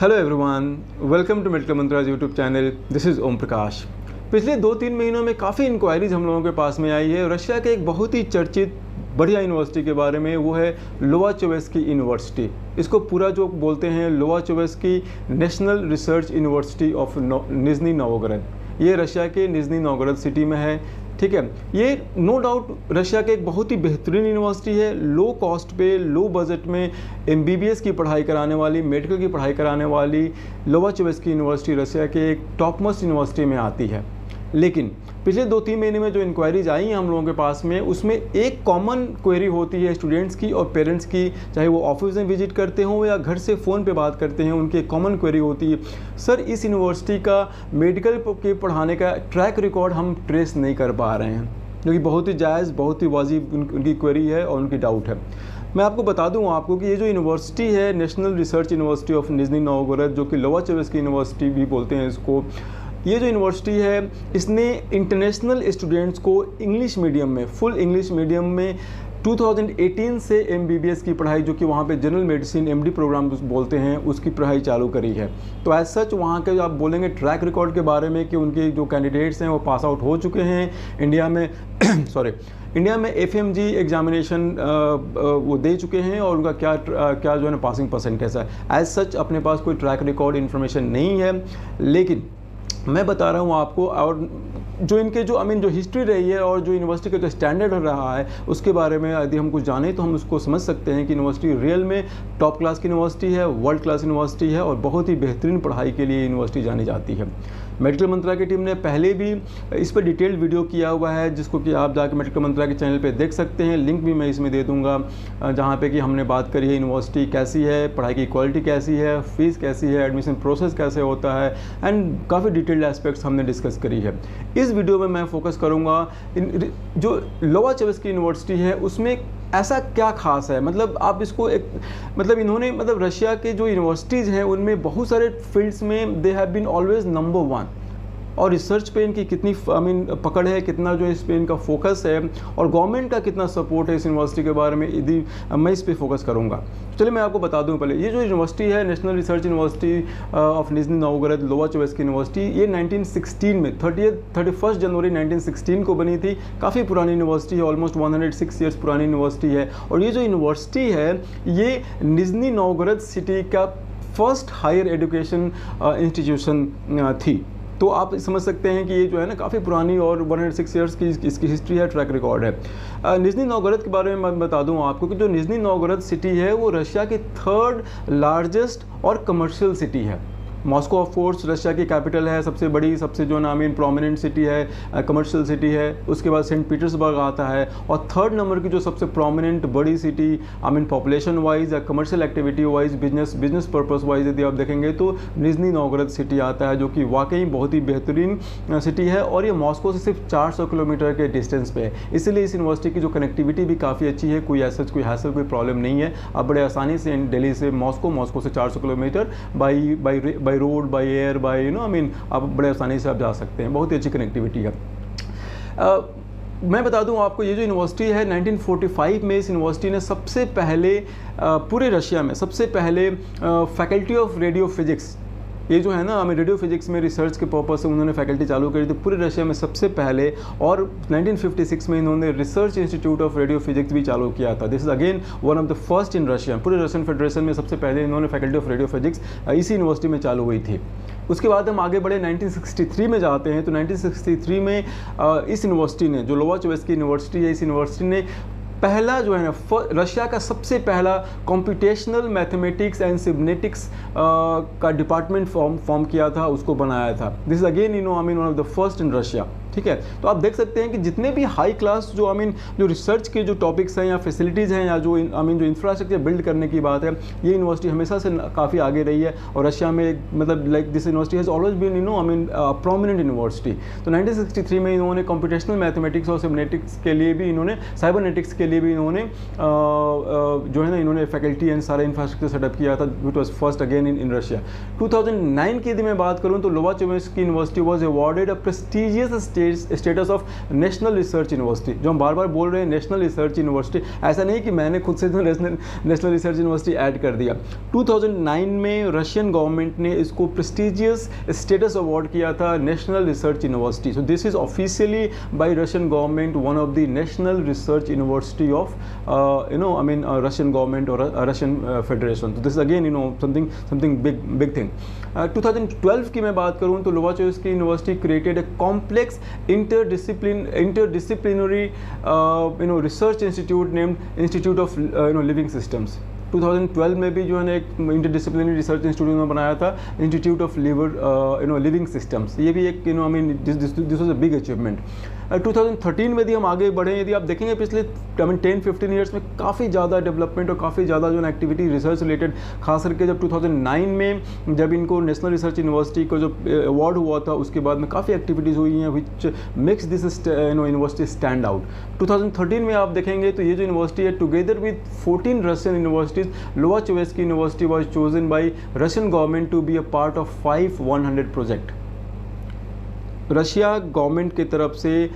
Hello everyone, welcome to medical mantras YouTube channel. This is Om Prakash. पिछले 2-3 महीनों में काफ़ी इंक्वायरीज हम लोगों के पास में आई है रशिया के एक बहुत ही चर्चित बढ़िया यूनिवर्सिटी के बारे में। वो है लोवाचोवेस्की यूनिवर्सिटी। इसको पूरा जो बोलते हैं Lobachevsky national research university of Nizhny Novgorod. ये रशिया के निज़नी नोवगोरोड सिटी में है, ठीक है। ये नो डाउट रशिया के एक बहुत ही बेहतरीन यूनिवर्सिटी है। लो कॉस्ट पे, लो बजट में MBBS की पढ़ाई कराने वाली, मेडिकल की पढ़ाई कराने वाली लोवाचोवेस्की यूनिवर्सिटी रशिया के एक टॉप मोस्ट यूनिवर्सिटी में आती है। लेकिन पिछले 2-3 महीने में जो इंक्वायरीज आई हैं हम लोगों के पास में, उसमें एक कॉमन क्वेरी होती है स्टूडेंट्स की और पेरेंट्स की, चाहे वो ऑफिस में विजिट करते हों या घर से फ़ोन पे बात करते हैं। उनकी एक कॉमन क्वेरी होती है, सर इस यूनिवर्सिटी का मेडिकल के पढ़ाने का ट्रैक रिकॉर्ड हम ट्रेस नहीं कर पा रहे हैं, जो कि बहुत ही जायज़, बहुत ही वाजिब उनकी क्वेरी है और उनकी डाउट है। मैं आपको बता दूं आपको कि ये जो यूनिवर्सिटी है national research university of Nizhny Novgorod, जो कि लोवाचोवेस्की यूनिवर्सिटी भी बोलते हैं इसको, ये जो यूनिवर्सिटी है इसने इंटरनेशनल स्टूडेंट्स को इंग्लिश मीडियम में, फुल इंग्लिश मीडियम में 2018 से MBBS की पढ़ाई, जो कि वहाँ पे जनरल मेडिसिन MD प्रोग्राम बोलते हैं, उसकी पढ़ाई चालू करी है। तो एज सच वहाँ के आप बोलेंगे ट्रैक रिकॉर्ड के बारे में कि उनके जो कैंडिडेट्स हैं वो पास आउट हो चुके हैं इंडिया में इंडिया में FMG एग्जामिनेशन वो दे चुके हैं और उनका क्या जो है ना पासिंग परसेंटेज है। एज सच अपने पास कोई ट्रैक रिकॉर्ड इन्फॉर्मेशन नहीं है, लेकिन मैं बता रहा हूँ आपको, और जो इनके जो हिस्ट्री रही है और जो यूनिवर्सिटी का जो स्टैंडर्ड रहा है उसके बारे में यदि हम कुछ जानें तो हम उसको समझ सकते हैं कि यूनिवर्सिटी रियल में टॉप क्लास की यूनिवर्सिटी है, वर्ल्ड क्लास यूनिवर्सिटी है और बहुत ही बेहतरीन पढ़ाई के लिए यूनिवर्सिटी जानी जाती है। मेडिकल मंत्रालय की टीम ने पहले भी इस पर डिटेल्ड वीडियो किया हुआ है, जिसको कि आप जाकर मेडिकल मंत्रालय के चैनल पे देख सकते हैं। लिंक भी मैं इसमें दे दूंगा, जहाँ पे कि हमने बात करी है यूनिवर्सिटी कैसी है, पढ़ाई की क्वालिटी कैसी है, फीस कैसी है, एडमिशन प्रोसेस कैसे होता है, एंड काफ़ी डिटेल्ड एस्पेक्ट्स हमने डिस्कस करी है। इस वीडियो में मैं फोकस करूँगा जो लोवाचोवेस्की यूनिवर्सिटी है उसमें ऐसा क्या खास है। मतलब आप इसको इन्होंने रशिया के जो यूनिवर्सिटीज़ हैं उनमें बहुत सारे फील्ड्स में they have been always number 1, और रिसर्च पे इनकी कितनी पकड़ है, कितना जो इस पे इनका फोकस है और गवर्नमेंट का कितना सपोर्ट है इस यूनिवर्सिटी के बारे में, यदि मैं इस पे फोकस करूँगा। चलिए मैं आपको बता दूं पहले, ये जो यूनिवर्सिटी है national research university of Nizhny Novgorod Lobachevsky university, ये 1916 में 31 जनवरी 1916 को बनी थी। काफ़ी पुरानी यूनिवर्सिटी है, ऑलमोस्ट 106 ईयर्स पुरानी यूनिवर्सिटी है। और ये जो यूनिवर्सिटी है ये निज़नी नोवगोरोड सिटी का फर्स्ट हायर एजुकेशन इंस्टीट्यूशन थी। तो आप समझ सकते हैं कि ये जो है ना काफ़ी पुरानी और 106 ईयर्स की इसकी हिस्ट्री है, ट्रैक रिकॉर्ड है। निज़नी नोवगोरोड के बारे में मैं बता दूं आपको कि जो निज़नी नोवगोरोड सिटी है वो रशिया की 3rd लार्जेस्ट और कमर्शियल सिटी है। मॉस्को ऑफ कोर्स रशिया की कैपिटल है, सबसे बड़ी, सबसे जो ना प्रोमिनेंट सिटी है, कमर्शियल सिटी है। उसके बाद सेंट पीटर्सबर्ग आता है, और 3rd नंबर की जो सबसे प्रोमिनेंट बड़ी सिटी पॉपुलेशन वाइज या commercial activity wise, business purpose wise यदि आप देखेंगे तो निज़नी नोवगोरोड सिटी आता है, जो कि वाकई बहुत ही बेहतरीन सिटी है। और ये मॉस्को से सिर्फ 400 किलोमीटर के डिस्टेंस पे है, इसलिए इस यूनिवर्सिटी की जो कनेक्टिविटी भी काफ़ी अच्छी है। कोई हैसल कोई प्रॉब्लम नहीं है। आप बड़े आसानी से दिल्ली से मॉस्को से 400 kilometre by road, by air, by आप बड़े आसानी से आप जा सकते हैं। बहुत ही अच्छी कनेक्टिविटी है। मैं बता दूं आपको, ये जो यूनिवर्सिटी है 1945 में इस यूनिवर्सिटी ने सबसे पहले पूरे रशिया में सबसे पहले फैकल्टी ऑफ रेडियो फिजिक्स, ये जो है ना रेडियो फिजिक्स में रिसर्च के पर्पज से उन्होंने फैकल्टी चालू करी थी पूरे रशिया में सबसे पहले। और 1956 में इन्होंने research institute of radio physics भी चालू किया था। This is again one of the first in Russia. पूरे रशियन फेडरेशन में सबसे पहले इन्होंने फैकल्टी ऑफ रेडियो फिजिक्स इसी यूनिवर्सिटी में चालू हुई थी। उसके बाद हम आगे बढ़े 1963 में जाते हैं। तो 1963 में इस यूनिवर्सिटी ने, जो लोवाचोवेस्की यूनिवर्सिटी है, इस यूनिवर्सिटी ने पहला जो है ना रशिया का सबसे पहला कंप्यूटेशनल मैथमेटिक्स एंड सिबनेटिक्स का डिपार्टमेंट फॉर्म किया था, उसको बनाया था। This is again one of the first in Russia. ठीक है, तो आप देख सकते हैं कि जितने भी हाई क्लास जो रिसर्च के जो टॉपिक्स हैं या फैसिलिटीज़ हैं या जो जो इंफ्रास्ट्रक्चर बिल्ड करने की बात है, ये यूनिवर्सिटी हमेशा से काफ़ी आगे रही है। और रशिया में like this university has always been prominent university. तो 1963 में इन्होंने कंप्यूटेशनल मैथमेटिक्स और सिबनेटिक्स के लिए भी इन्होंने, साइबरनेटिक्स के लिए भी इन्होंने जो है ना इन्होंने फैकल्टी एंड सारा इंफ्रास्ट्रक्चर सेटअप किया था, which was first again in Russia. 2009 की यदि मैं बात करूँ तो Lobachevsky university was awarded a prestigious status of national research university. जो हम बार बार बोल रहे हैं नेशनल रिसर्च यूनिवर्सिटी, ऐसा नहीं कि मैंने खुद से तो नेशनल रिसर्च यूनिवर्सिटी ऐड कर दिया। 2009 में रशियन गवर्नमेंट ने इसको प्रेस्टिजियस स्टेटस अवार्ड किया था national research university. So this is officially by Russian government one of the national research university of Russian government और रशियन फेडरेशन। तो this again something big thing. 2012 की मैं बात करूं तो Lobachevsky university created a complex interdisciplinary research institute named institute of living systems. 2012 में भी जो है ना एक इंटरडिसिप्लिनरी रिसर्च इंस्टीट्यूट में बनाया था, इंस्टीट्यूट ऑफ लिविंग सिस्टम्स। ये भी एक this was a big achievement. 2013 में भी हम आगे बढ़े, यदि आप देखेंगे पिछले 10-15 ईयर्स में काफ़ी ज़्यादा डेवलपमेंट और काफ़ी ज़्यादा जो है एक्टिविटी रिसर्च रिलेटेड, खास करके जब 2009 में जब इनको नेशनल रिसर्च यूनिवर्सिटी को जो अवार्ड हुआ था उसके बाद में काफ़ी एक्टिविटीज़ हुई हैं which makes this university stand out. 2013 में आप देखेंगे तो ये जो यूनिवर्सिटी है together with 14 Russian universities, Lobachevsky university was chosen by Russian government to be a part of 5-100 project. Russia government की तरफ से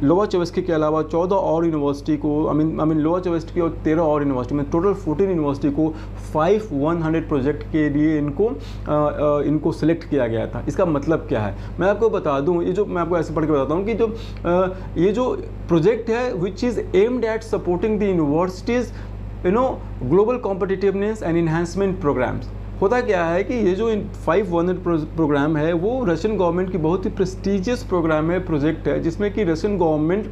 लोबाचोव्स्की के अलावा 14 और यूनिवर्सिटी को लोबाचोव्स्की और 13 और यूनिवर्सिटी में टोटल 14 यूनिवर्सिटी को 5-100 प्रोजेक्ट के लिए इनको सिलेक्ट किया गया था। इसका मतलब क्या है मैं आपको बता दूं, ये जो मैं आपको ऐसे पढ़ के बताता हूं कि जो ये जो प्रोजेक्ट है which is aimed at supporting the universities global competitiveness and enhancement programmes. होता क्या है कि ये जो 5-100 प्रोग्राम है वो रशियन गवर्नमेंट की बहुत ही प्रेस्टिजियस प्रोग्राम है, प्रोजेक्ट है, जिसमें कि Russian government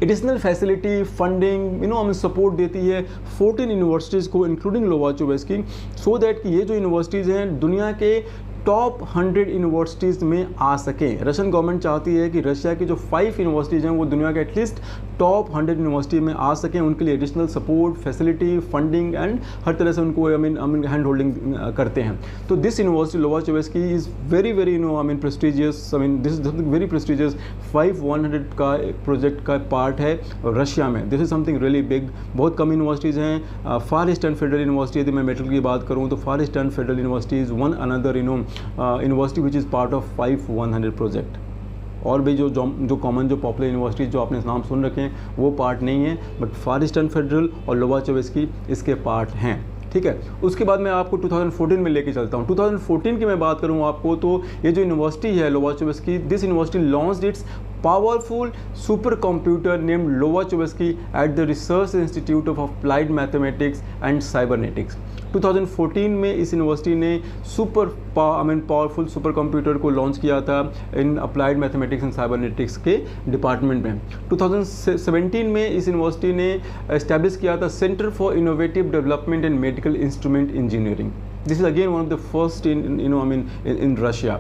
additional facility, funding support देती है 14 यूनिवर्सिटीज़ को इंक्लूडिंग लोबाचोव्स्की, सो दैट कि ये जो यूनिवर्सिटीज़ हैं दुनिया के टॉप 100 यूनिवर्सिटीज़ में आ सकें। रशियन गवर्नमेंट चाहती है कि रशिया की जो 5 यूनिवर्सिटीज़ हैं वो दुनिया के एटलीस्ट टॉप 100 यूनिवर्सिटी में आ सकें। उनके लिए additional support, facility, funding and हर तरह से उनको हैंड होल्डिंग करते हैं। तो this university Lobachevsky is very prestigious, this is something very prestigious. 5-100 का प्रोजेक्ट का पार्ट है रशिया में। This is something really big. बहुत कम यूनिवर्सिटीज़ हैं। फार ईस्टर्न फेडरल यूनिवर्सिटी, यदि मैं मेटल की बात करूँ तो far eastern federal university is one another university which is part of 5-100 project. और भी जो कॉमन जो पॉपुलर यूनिवर्सिटीज़ जो आपने नाम सुन रखे हैं वो पार्ट नहीं है, बट फार ईस्टर्न फेडरल और लोबाचोव्स्की इसके पार्ट हैं। ठीक है, उसके बाद मैं आपको 2014 में लेके चलता हूँ। 2014 की मैं बात करूँ आपको तो ये जो यूनिवर्सिटी है Lobachevsky, this university launched its powerful supercomputer named Lobaczewski at the Research Institute of Applied Mathematics and Cybernetics। 2014 में इस यूनिवर्सिटी ने पावरफुल सुपर कंप्यूटर को लॉन्च किया था in applied mathematics and cybernetics के डिपार्टमेंट में। 2017 में इस यूनिवर्सिटी ने एस्टैब्लिश किया था centre for innovative development and medical instrument engineering. This is again one of the first in Russia.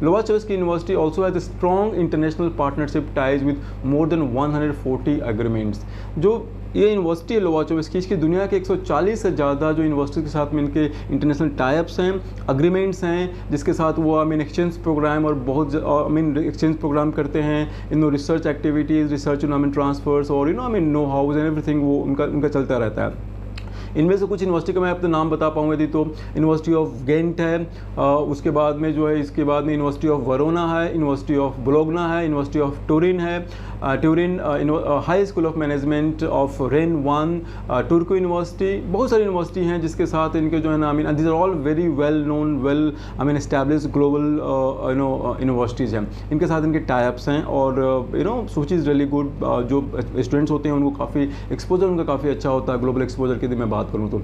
Lobaczewski University also has a strong international partnership ties with more than 140 agreements. जो ये university है लोबाचोव्स्की, इसकी दुनिया के 140 से ज़्यादा जो university के साथ में इनके इंटरनेशनल टाइप्स हैं, अग्रीमेंट्स हैं, जिसके साथ वो एक्सचेंज प्रोग्राम और बहुत एक्सचेंज प्रोग्राम करते हैं। रिसर्च एक्टिविटीज़, रिसर्च ट्रांसफर्स और नो हाउस एंड एवरीथिंग वो उनका चलता रहता है। इनमें से कुछ यूनिवर्सिटी का मैं अपना नाम बता पाऊँगा यदि तो यूनिवर्सिटी ऑफ गेंट है, उसके बाद में जो है इसके बाद में यूनिवर्सिटी ऑफ वरोना है, यूनिवर्सिटी ऑफ बोलोग्ना है, यूनिवर्सिटी ऑफ टूरिन है, high school of management of Rennes 1, Turku university, बहुत सारी यूनिवर्सिटी हैं जिसके साथ इनके जो है ना these are all very well known establish global universities हैं। इनके साथ इनके टाइप्स हैं और विच इज़ रियली गुड। जो स्टूडेंट्स होते हैं उनको काफ़ी एक्सपोजर उनका काफ़ी अच्छा होता है, ग्लोबल एक्सपोजर की मैं बात करूं तो।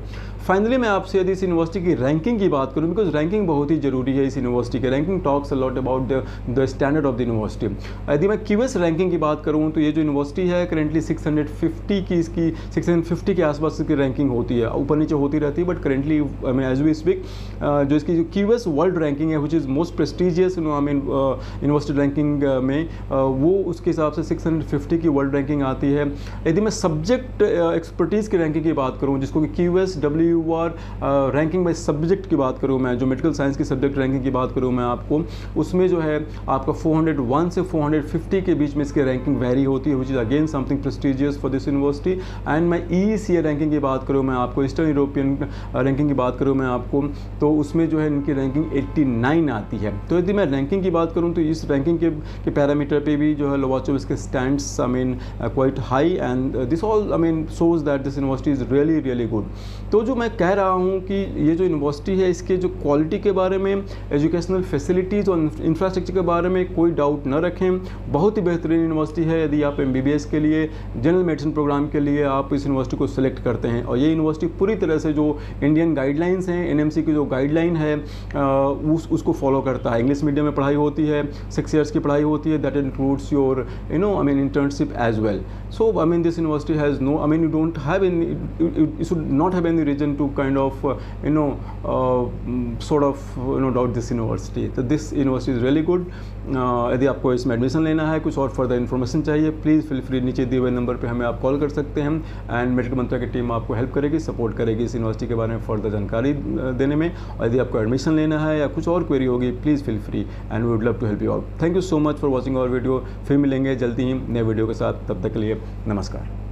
फाइनली मैं आपसे यदि इस यूनिवर्सिटी की रैंकिंग की बात करूं, बिकॉज रैंकिंग बहुत ही जरूरी है इस यूनिवर्सिटी के। Ranking talks a lot about the standard of the university. यदि मैं क्यूएस रैंकिंग की बात करूं तो ये जो यूनिवर्सिटी है करेंटली 650 के आसपास की रैंकिंग होती है, ऊपर नीचे होती रहती है, but currently as we speak जो इसकी जो क्यूएस वर्ल्ड रैंकिंग है which is most prestigious university ranking में, वो उसके हिसाब से 650 की वर्ल्ड रैंकिंग आती है। यदि मैं सब्जेक्ट एक्सपर्टीज़ की रैंकिंग की बात करूँ जिसको कि QS you are ranking by subject की बात करूँ मैं, जो मेडिकल साइंस की सब्जेक्ट रैंकिंग की बात करूँ मैं आपको, उसमें जो है आपका 401 से 450 के बीच में इसकी रैंकिंग वेरी होती है, which is again something prestigious for this university. And मैं ECA रैंकिंग की बात करूँ मैं आपको, ईस्टर्न यूरोपियन रैंकिंग की बात करूँ मैं आपको, तो उसमें जो है इनकी रैंकिंग 89 आती है। तो यदि मैं रैंकिंग की बात करूँ तो इस रैंकिंग के पैरामीटर पे भी जो है Lobachevsky stands I mean quite high, and this all I mean shows that this university is really really good. तो जो मैं कह रहा हूँ कि ये जो यूनिवर्सिटी है इसके जो क्वालिटी के बारे में, एजुकेशनल फैसिलिटीज़ और इंफ्रास्ट्रक्चर के बारे में कोई डाउट न रखें, बहुत ही बेहतरीन यूनिवर्सिटी है। यदि आप MBBS के लिए, जनरल मेडिसिन प्रोग्राम के लिए आप इस यूनिवर्सिटी को सिलेक्ट करते हैं, और ये यूनिवर्सिटी पूरी तरह से जो इंडियन गाइडलाइंस हैं, NMC की जो गाइडलाइन है उसको फॉलो करता है। इंग्लिश मीडियम में पढ़ाई होती है, 6 ईयर्स की पढ़ाई होती है, that includes your internship as well. So I mean this university has no, I mean you don't have any, you should not have any reason to kind of sort of doubt this university. So this university is really good. यदि आपको इसमें admission लेना है, कुछ और further information चाहिए, please feel free, नीचे दिए हुए नंबर पे हमें आप कॉल कर सकते हैं, एंड मेडिकल मंत्रा की टीम आपको हेल्प करेगी, सपोर्ट करेगी इस यूनिवर्सिटी के बारे में फर्दर जानकारी देने में। और यदि आपको एडमिशन लेना है या कुछ और क्वेरी होगी, please feel free and we would love to help you out. Thank you so much for watching our video. फिर मिलेंगे जल्दी ही नए वीडियो के साथ, तब तक के लिए नमस्कार।